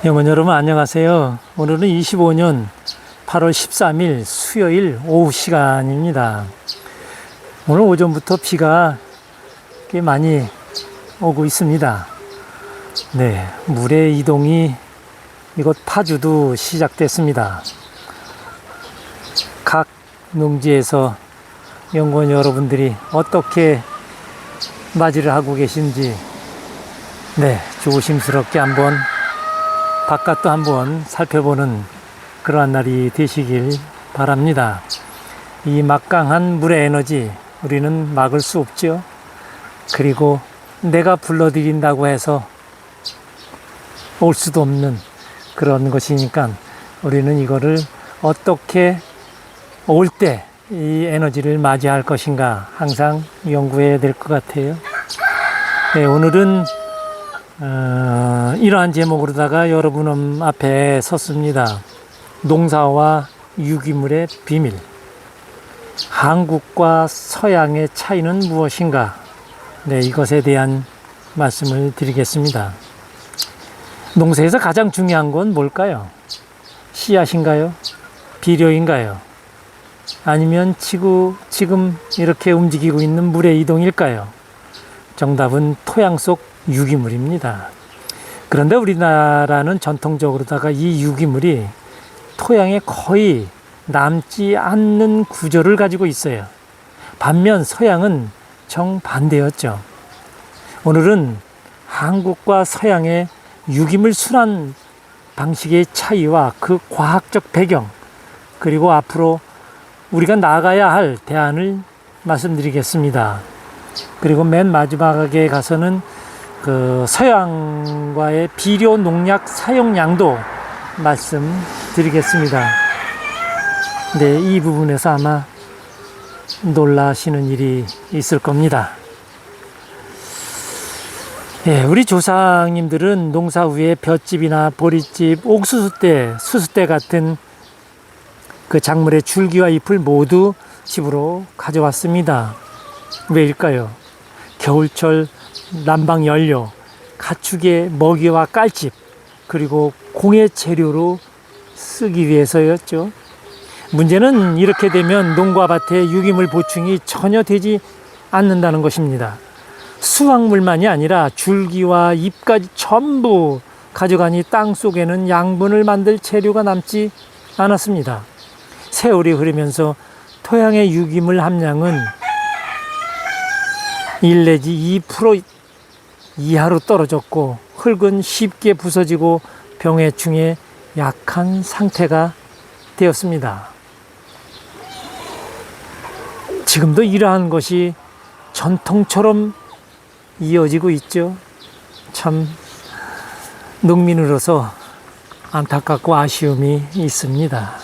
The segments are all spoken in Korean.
영원 여러분 안녕하세요. 오늘은 25년 8월 13일 수요일 오후 시간입니다. 오늘 오전부터 비가 꽤 많이 오고 있습니다. 네, 물의 이동이 이곳 파주도 시작됐습니다. 각 농지에서 연구원 여러분들이 어떻게 맞이를 하고 계신지 네, 조심스럽게 한번 바깥도 한번 살펴보는 그러한 날이 되시길 바랍니다. 이 막강한 물의 에너지 우리는 막을 수 없죠. 그리고 내가 불러들인다고 해서 올 수도 없는 그런 것이니까 우리는 이거를 어떻게 올 때 이 에너지를 맞이할 것인가 항상 연구해야 될 것 같아요. 네, 오늘은 이러한 제목으로다가 여러분 앞에 섰습니다. 농사와 유기물의 비밀. 한국과 서양의 차이는 무엇인가? 네, 이것에 대한 말씀을 드리겠습니다. 농사에서 가장 중요한 건 뭘까요? 씨앗인가요? 비료인가요? 아니면 지금 이렇게 움직이고 있는 물의 이동일까요? 정답은 토양 속 유기물입니다. 그런데 우리나라는 전통적으로다가 이 유기물이 토양에 거의 남지 않는 구조를 가지고 있어요. 반면 서양은 정반대였죠. 오늘은 한국과 서양의 유기물 순환 방식의 차이와 그 과학적 배경, 그리고 앞으로 우리가 나아가야 할 대안을 말씀드리겠습니다. 그리고 맨 마지막에 가서는 그 서양과의 비료 농약 사용량도 말씀드리겠습니다. 네, 이 부분에서 아마 놀라시는 일이 있을 겁니다. 예, 우리 조상님들은 농사 후에 볏짚이나 보릿집, 옥수수대, 수수대 같은 그 작물의 줄기와 잎을 모두 집으로 가져왔습니다. 왜일까요? 겨울철 난방 연료, 가축의 먹이와 깔집, 그리고 공예 재료로 쓰기 위해서였죠. 문제는 이렇게 되면 농가 밭에 유기물 보충이 전혀 되지 않는다는 것입니다. 수확물만이 아니라 줄기와 잎까지 전부 가져가니 땅 속에는 양분을 만들 재료가 남지 않았습니다. 세월이 흐르면서 토양의 유기물 함량은 1 내지 2% 이하로 떨어졌고 흙은 쉽게 부서지고 병해충에 약한 상태가 되었습니다. 지금도 이러한 것이 전통처럼 이어지고 있죠. 참 농민으로서 안타깝고 아쉬움이 있습니다.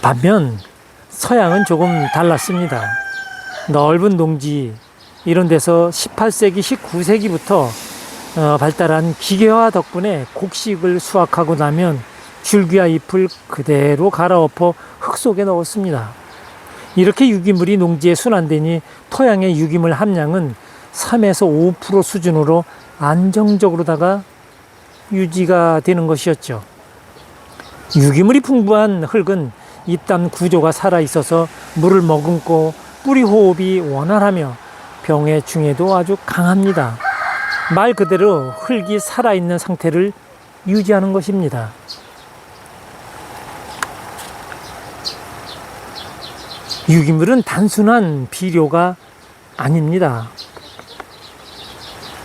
반면 서양은 조금 달랐습니다. 넓은 농지 이런 데서 18세기, 19세기부터 발달한 기계화 덕분에 곡식을 수확하고 나면 줄기와 잎을 그대로 갈아엎어 흙 속에 넣었습니다. 이렇게 유기물이 농지에 순환되니 토양의 유기물 함량은 3에서 5% 수준으로 안정적으로다가 유지가 되는 것이었죠. 유기물이 풍부한 흙은 잎단 구조가 살아있어서 물을 머금고 뿌리 호흡이 원활하며 병해충에도 아주 강합니다. 말 그대로 흙이 살아있는 상태를 유지하는 것입니다. 유기물은 단순한 비료가 아닙니다.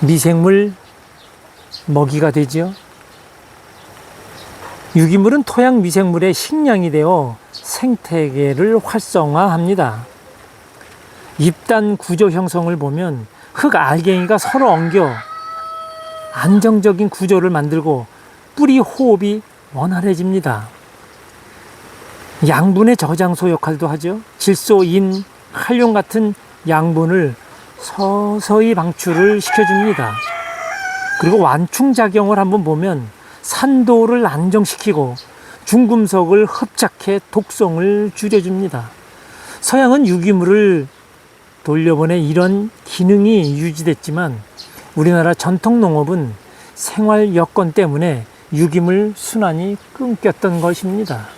미생물 먹이가 되죠. 유기물은 토양 미생물의 식량이 되어 생태계를 활성화합니다. 잎단 구조 형성을 보면 흙 알갱이가 서로 엉겨 안정적인 구조를 만들고 뿌리 호흡이 원활해집니다. 양분의 저장소 역할도 하죠. 질소, 인, 칼륨 같은 양분을 서서히 방출을 시켜줍니다. 그리고 완충작용을 한번 보면 산도를 안정시키고 중금속을 흡착해 독성을 줄여줍니다. 서양은 유기물을 돌려보내 이런 기능이 유지됐지만 우리나라 전통 농업은 생활 여건 때문에 유기물 순환이 끊겼던 것입니다.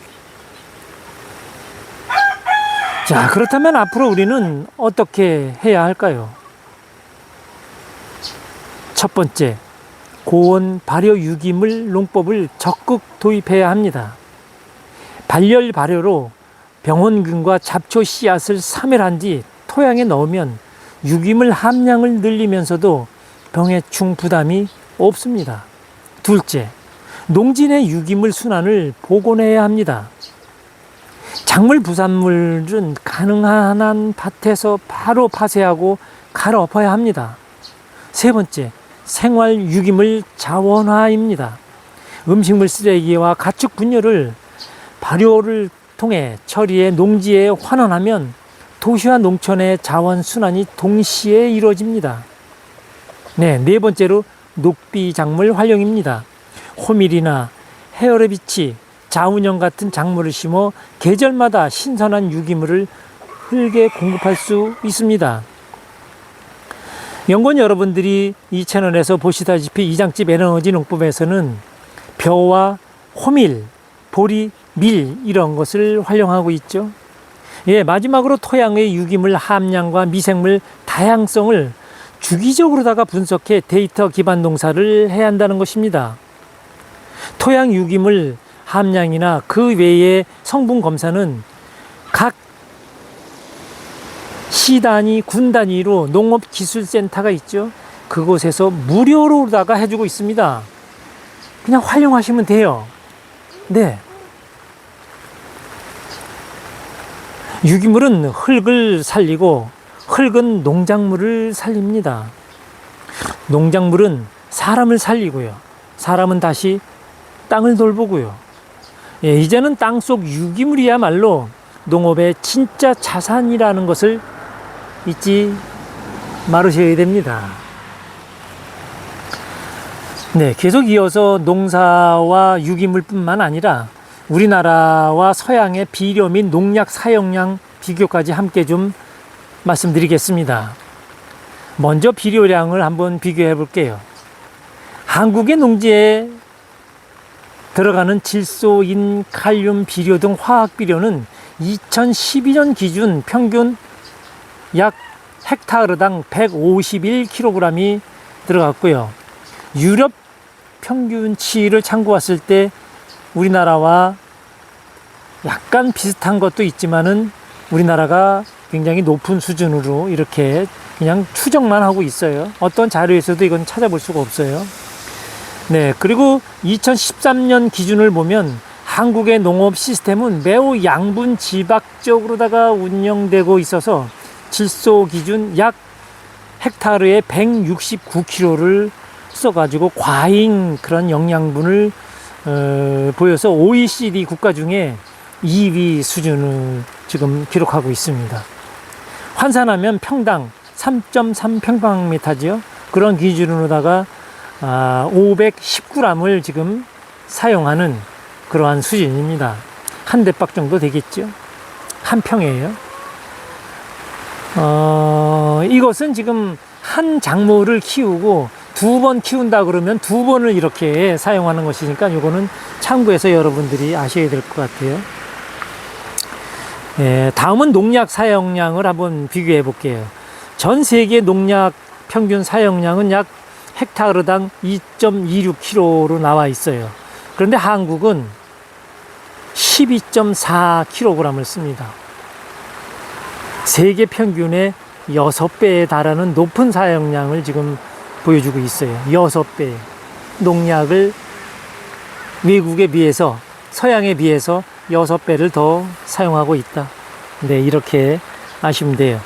자, 그렇다면 앞으로 우리는 어떻게 해야 할까요? 첫 번째, 고온 발효 유기물 농법을 적극 도입해야 합니다. 발열 발효로 병원균과 잡초 씨앗을 사멸한 뒤 토양에 넣으면 유기물 함량을 늘리면서도 병해충 부담이 없습니다. 둘째, 농진의 유기물 순환을 복원해야 합니다. 작물 부산물은 가능한 한 밭에서 바로 파쇄하고 갈아엎어야 합니다. 세 번째, 생활 유기물 자원화입니다. 음식물 쓰레기와 가축 분열을 발효를 통해 처리해 농지에 환원하면 도시와 농촌의 자원 순환이 동시에 이루어집니다. 네 번째로 녹비 작물 활용입니다. 호밀이나 헤어레비치, 자운형 같은 작물을 심어 계절마다 신선한 유기물을 흙에 공급할 수 있습니다. 연구원 여러분들이 이 채널에서 보시다시피 이장집 에너지 농법에서는 벼와 호밀, 보리, 밀 이런 것을 활용하고 있죠. 마지막으로 토양의 유기물 함량과 미생물 다양성을 주기적으로다가 분석해 데이터 기반 농사를 해야 한다는 것입니다. 토양 유기물 함량이나 그 외의 성분 검사는 각 시 단위, 군 단위로 농업기술센터가 있죠. 그곳에서 무료로다가 해주고 있습니다. 그냥 활용하시면 돼요. 네. 유기물은 흙을 살리고 흙은 농작물을 살립니다. 농작물은 사람을 살리고요. 사람은 다시 땅을 돌보고요. 이제는 땅속 유기물이야말로 농업의 진짜 자산이라는 것을 잊지 말으셔야 됩니다. 계속 이어서 농사와 유기물뿐만 아니라 우리나라와 서양의 비료 및 농약 사용량 비교까지 함께 좀 말씀드리겠습니다. 먼저 비료량을 한번 비교해 볼게요. 한국의 농지에 들어가는 질소, 인, 칼륨 비료 등 화학 비료는 2012년 기준 평균 약 헥타르당 151kg이 들어갔고요. 유럽 평균치를 참고했을 때 우리나라와 약간 비슷한 것도 있지만은 우리나라가 굉장히 높은 수준으로 이렇게 그냥 추정만 하고 있어요. 어떤 자료에서도 이건 찾아볼 수가 없어요. 그리고 2013년 기준을 보면 한국의 농업 시스템은 매우 양분 지박적으로다가 운영되고 있어서 질소 기준 약 헥타르에 169kg를 써가지고 과잉 그런 영양분을 보여서 OECD 국가 중에 2위 수준을 지금 기록하고 있습니다. 환산하면 평당 3.3평방미터지요. 그런 기준으로다가 519g을 지금 사용하는 그러한 수준입니다. 한 대박 정도 되겠죠. 한 평이에요. 이것은 지금 한 작물을 키우고 2번 키운다 그러면 2번을 이렇게 사용하는 것이니까 이거는 참고해서 여러분들이 아셔야 될 것 같아요. 다음은 농약 사용량을 한번 비교해 볼게요. 전 세계 농약 평균 사용량은 약 헥타르당 2.26kg로 나와 있어요. 그런데 한국은 12.4kg을 씁니다. 세계 평균의 6배에 달하는 높은 사용량을 지금 보여주고 있어요. 6배. 농약을 외국에 비해서, 서양에 비해서 6배를 더 사용하고 있다. 이렇게 아시면 돼요.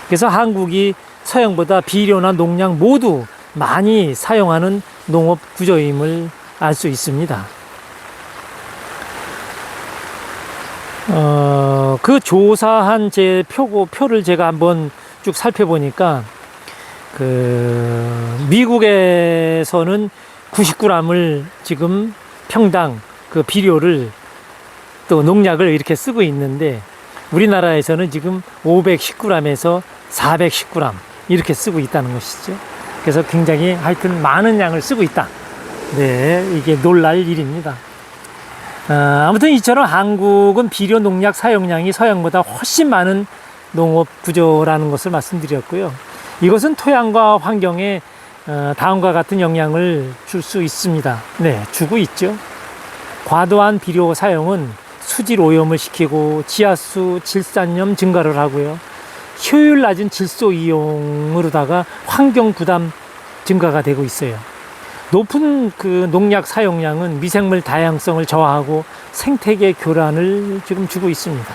그래서 한국이 서양보다 비료나 농약 모두 많이 사용하는 농업 구조임을 알 수 있습니다. 그 조사한 제 표를 제가 한번 쭉 살펴보니까 미국에서는 90g을 지금 평당 그 비료를 또 농약을 이렇게 쓰고 있는데 우리나라에서는 지금 519g에서 410g 이렇게 쓰고 있다는 것이죠. 그래서 굉장히 하여튼 많은 양을 쓰고 있다. 네, 이게 놀랄 일입니다. 아무튼 이처럼 한국은 비료 농약 사용량이 서양보다 훨씬 많은 농업 구조라는 것을 말씀드렸고요. 이것은 토양과 환경에 다음과 같은 영향을 줄 수 있습니다. 네, 주고 있죠. 과도한 비료 사용은 수질 오염을 시키고 지하수 질산염 증가를 하고요. 효율 낮은 질소 이용으로다가 환경 부담 증가가 되고 있어요. 높은 그 농약 사용량은 미생물 다양성을 저하하고 생태계 교란을 지금 주고 있습니다.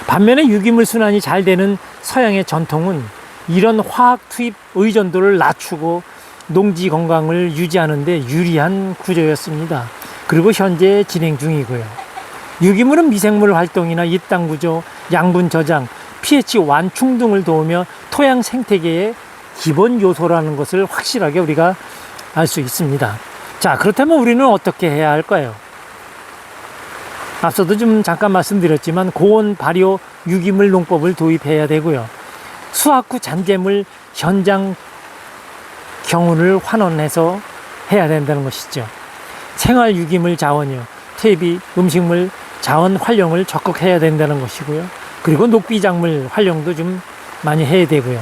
반면에 유기물 순환이 잘 되는 서양의 전통은 이런 화학 투입 의존도를 낮추고 농지 건강을 유지하는 데 유리한 구조였습니다. 그리고 현재 진행 중이고요. 유기물은 미생물 활동이나 입당 구조, 양분 저장, pH 완충 등을 도우며 토양 생태계의 기본 요소라는 것을 확실하게 우리가 알 수 있습니다. 자, 그렇다면 우리는 어떻게 해야 할까요? 앞서도 좀 잠깐 말씀드렸지만 고온 발효 유기물 농법을 도입해야 되고요. 수확 후 잔재물 현장 경운을 환원해서 해야 된다는 것이죠. 생활 유기물 자원이요. 퇴비, 음식물 자원 활용을 적극 해야 된다는 것이고요. 그리고 녹비작물 활용도 좀 많이 해야 되고요.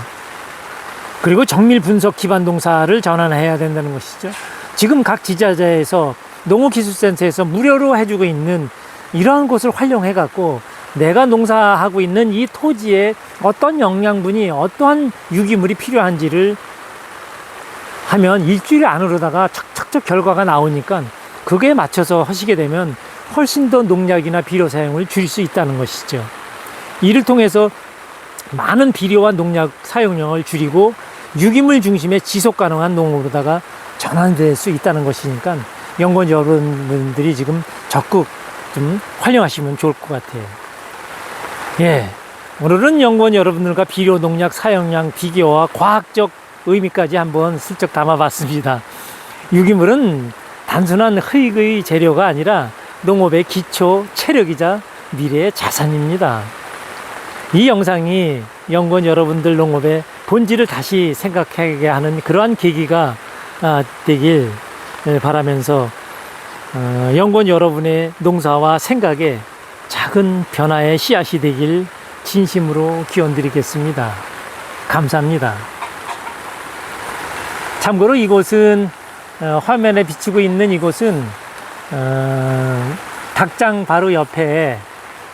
그리고 정밀 분석 기반 농사를 전환해야 된다는 것이죠. 지금 각 지자체에서 농업기술센터에서 무료로 해주고 있는 이러한 곳을 활용해 갖고 내가 농사하고 있는 이 토지에 어떤 영양분이 어떠한 유기물이 필요한지를 하면 일주일 안으로다가 척척척 결과가 나오니까 그거에 맞춰서 하시게 되면 훨씬 더 농약이나 비료 사용을 줄일 수 있다는 것이죠. 이를 통해서 많은 비료와 농약 사용량을 줄이고 유기물 중심의 지속 가능한 농업으로다가 전환될 수 있다는 것이니까 연구원 여러분들이 지금 적극 좀 활용하시면 좋을 것 같아요. 예, 오늘은 연구원 여러분들과 비료 농약 사용량 비교와 과학적 의미까지 한번 슬쩍 담아봤습니다. 유기물은 단순한 흙의 재료가 아니라 농업의 기초 체력이자 미래의 자산입니다. 이 영상이 연구원 여러분들 농업의 본질을 다시 생각하게 하는 그러한 계기가 되길 바라면서 연구원 여러분의 농사와 생각에 작은 변화의 씨앗이 되길 진심으로 기원드리겠습니다. 감사합니다. 참고로 이곳은 화면에 비치고 있는 이곳은 닭장 바로 옆에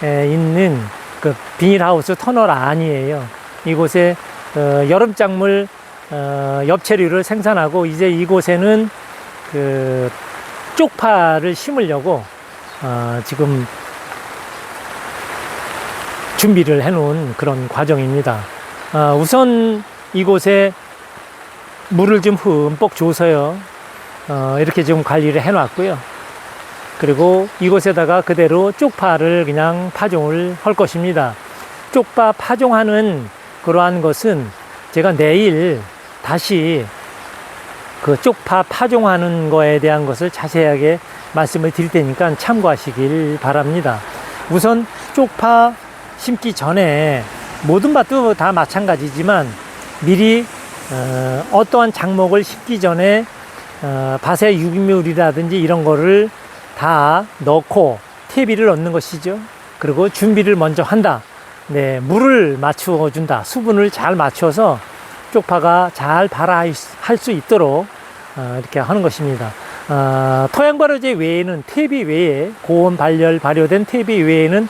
있는 그 비닐하우스 터널 안이에요. 이곳에 여름작물 엽채류를 생산하고 이제 이곳에는 그 쪽파를 심으려고 지금 준비를 해 놓은 그런 과정입니다. 우선 이곳에 물을 좀 흠뻑 줘서요. 이렇게 지금 관리를 해 놨고요. 그리고 이곳에다가 그대로 쪽파를 그냥 파종을 할 것입니다. 쪽파 파종하는 그러한 것은 제가 내일 다시 그 쪽파 파종하는 거에 대한 것을 자세하게 말씀을 드릴 테니까 참고하시길 바랍니다. 우선 쪽파 심기 전에 모든 밭도 다 마찬가지지만 미리 어떠한 작목을 심기 전에 밭에 유기물이라든지 이런 거를 다 넣고 퇴비를 넣는 것이죠. 그리고 준비를 먼저 한다. 네, 물을 맞추어 준다. 수분을 잘 맞춰서 쪽파가 잘 발화할 수 있도록 이렇게 하는 것입니다. 토양 발효제 외에는 퇴비 외에 고온 발효된 퇴비 외에는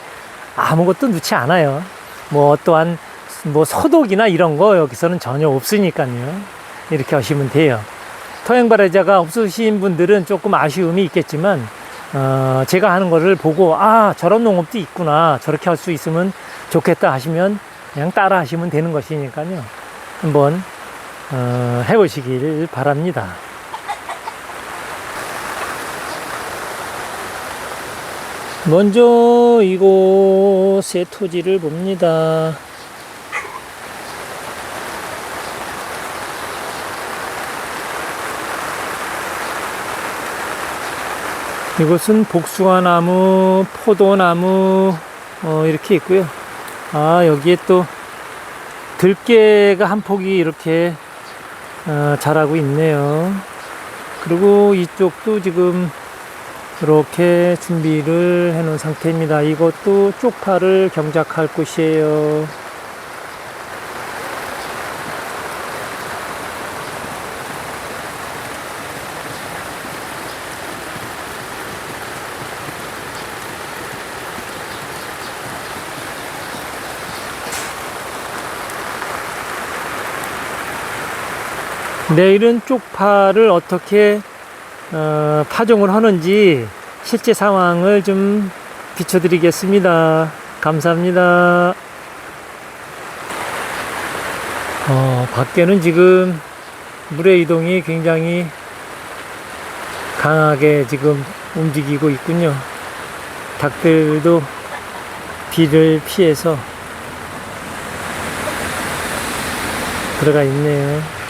아무것도 넣지 않아요. 뭐 어떠한 뭐 소독이나 이런 거 여기서는 전혀 없으니까요. 이렇게 하시면 돼요. 토양 발효제가 없으신 분들은 조금 아쉬움이 있겠지만 제가 하는 거를 보고 저런 농업도 있구나, 저렇게 할 수 있으면 좋겠다 하시면 그냥 따라 하시면 되는 것이니까요. 한번 해보시길 바랍니다. 먼저 이곳의 토지를 봅니다. 이곳은 복숭아나무, 포도나무 이렇게 있고요. 여기에 또 들깨가 한 폭이 이렇게 자라고 있네요. 그리고 이쪽도 지금 이렇게 준비를 해 놓은 상태입니다. 이것도 쪽파를 경작할 곳이에요. 내일은 쪽파를 어떻게 파종을 하는지 실제 상황을 좀 비춰드리겠습니다. 감사합니다. 밖에는 지금 물의 이동이 굉장히 강하게 지금 움직이고 있군요. 닭들도 비를 피해서 들어가 있네요.